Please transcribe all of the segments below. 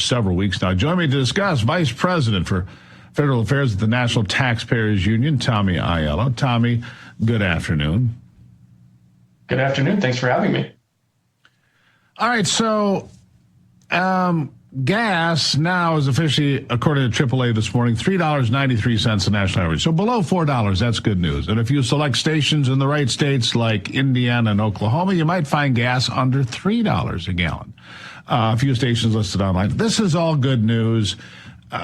several weeks now. Join me to discuss Vice President for Federal Affairs at the National Taxpayers Union, Tommy Aiello. Tommy, good afternoon. Good afternoon. Thanks for having me. All right, so gas now is officially, according to AAA this morning, $3.93 the national average. So below $4, that's good news. And if you select stations in the right states like Indiana and Oklahoma, you might find gas under $3 a gallon. A few stations listed online. This is all good news,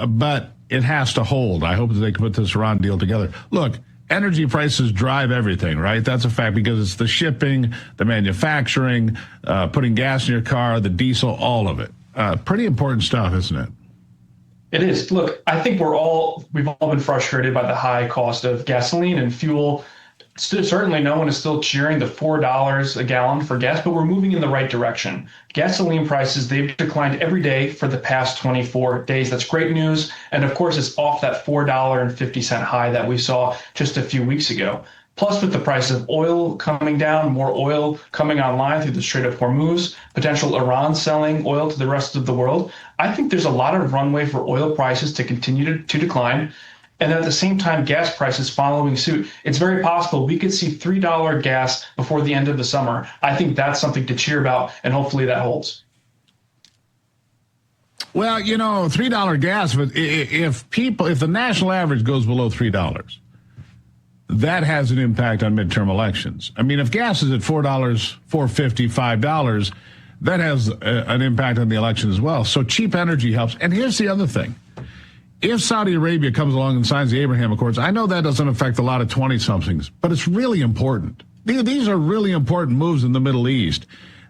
but it has to hold. I hope that they can put this Iran deal together. Look, energy prices drive everything, right? That's a fact because it's the shipping, the manufacturing, putting gas in your car, the diesel, all of it. Pretty important stuff, isn't it? It is. Look, I think we've all been frustrated by the high cost of gasoline and fuel. Certainly no one is still cheering the $4 a gallon for gas, but we're moving in the right direction. Gasoline prices, they've declined every day for the past 24 days. That's great news. And of course, it's off that $4.50 high that we saw just a few weeks ago. Plus, with the price of oil coming down, more oil coming online through the Strait of Hormuz, potential Iran selling oil to the rest of the world, I think there's a lot of runway for oil prices to continue to decline. And then at the same time, gas prices following suit. It's very possible we could see $3 gas before the end of the summer. I think that's something to cheer about, and hopefully that holds. Well, you know, $3 gas, but if the national average goes below $3, that has an impact on midterm elections. I mean, if gas is at $4, $4.50, $5, that has an impact on the election as well. So cheap energy helps. And here's the other thing. If Saudi Arabia comes along and signs the Abraham Accords, I know that doesn't affect a lot of 20-somethings, but it's really important. These are really important moves in the Middle East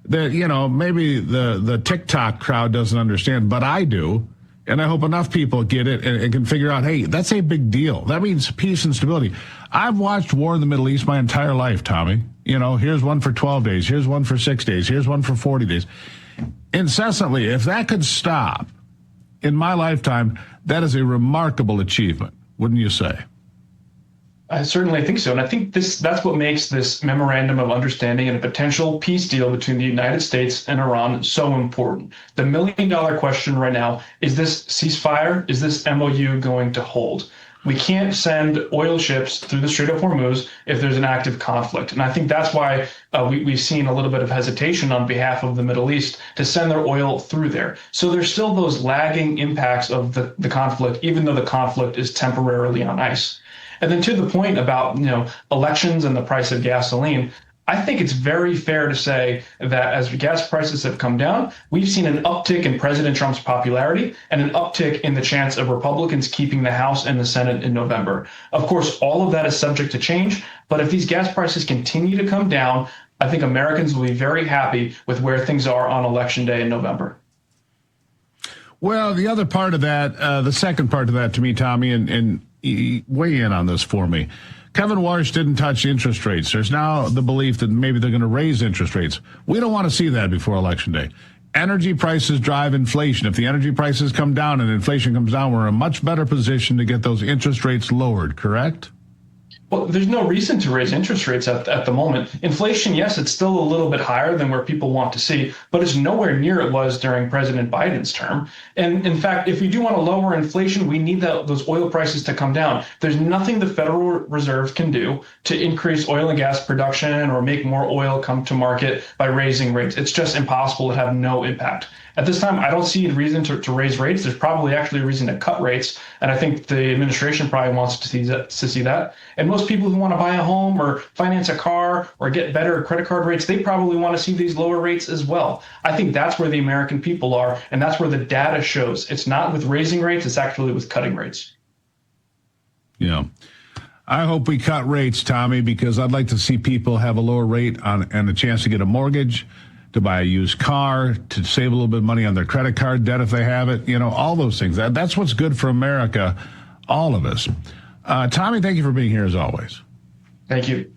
that, you know, maybe the TikTok crowd doesn't understand, but I do. And I hope enough people get it and can figure out, hey, that's a big deal. That means peace and stability. I've watched war in the Middle East my entire life, Tommy. You know, here's one for 12 days. Here's one for 6 days. Here's one for 40 days. Incessantly, if that could stop in my lifetime, that is a remarkable achievement, wouldn't you say? I certainly think so. And I think that's what makes this memorandum of understanding and a potential peace deal between the United States and Iran so important. The million-dollar question right now, is this ceasefire, is this MOU going to hold? We can't send oil ships through the Strait of Hormuz if there's an active conflict. And I think that's why we've seen a little bit of hesitation on behalf of the Middle East to send their oil through there. So there's still those lagging impacts of the conflict, even though the conflict is temporarily on ice. And then to the point about, elections and the price of gasoline, I think it's very fair to say that as gas prices have come down, we've seen an uptick in President Trump's popularity and an uptick in the chance of Republicans keeping the House and the Senate in November. Of course, all of that is subject to change, but if these gas prices continue to come down, I think Americans will be very happy with where things are on Election Day in November. Well, the other part of that, the second part of that to me, Tommy, and weigh in on this for me. Kevin Walsh didn't touch interest rates. There's now the belief that maybe they're going to raise interest rates. We don't want to see that before Election Day. Energy prices drive inflation. If the energy prices come down and inflation comes down, we're in a much better position to get those interest rates lowered, correct? Well, there's no reason to raise interest rates at the moment. Inflation, yes, it's still a little bit higher than where people want to see, but it's nowhere near it was during President Biden's term. And in fact, if we do want to lower inflation, we need those oil prices to come down. There's nothing the Federal Reserve can do to increase oil and gas production or make more oil come to market by raising rates. It's just impossible to have no impact. At this time, I don't see a reason to raise rates. There's probably actually a reason to cut rates. And I think the administration probably wants to see that. And most people who want to buy a home or finance a car or get better credit card rates, they probably want to see these lower rates as well. I think that's where the American people are. And that's where the data shows. It's not with raising rates. It's actually with cutting rates. Yeah. I hope we cut rates, Tommy, because I'd like to see people have a lower rate and a chance to get a mortgage, to buy a used car, to save a little bit of money on their credit card debt if they have it, all those things. That's what's good for America, all of us. Tommy, thank you for being here as always. Thank you.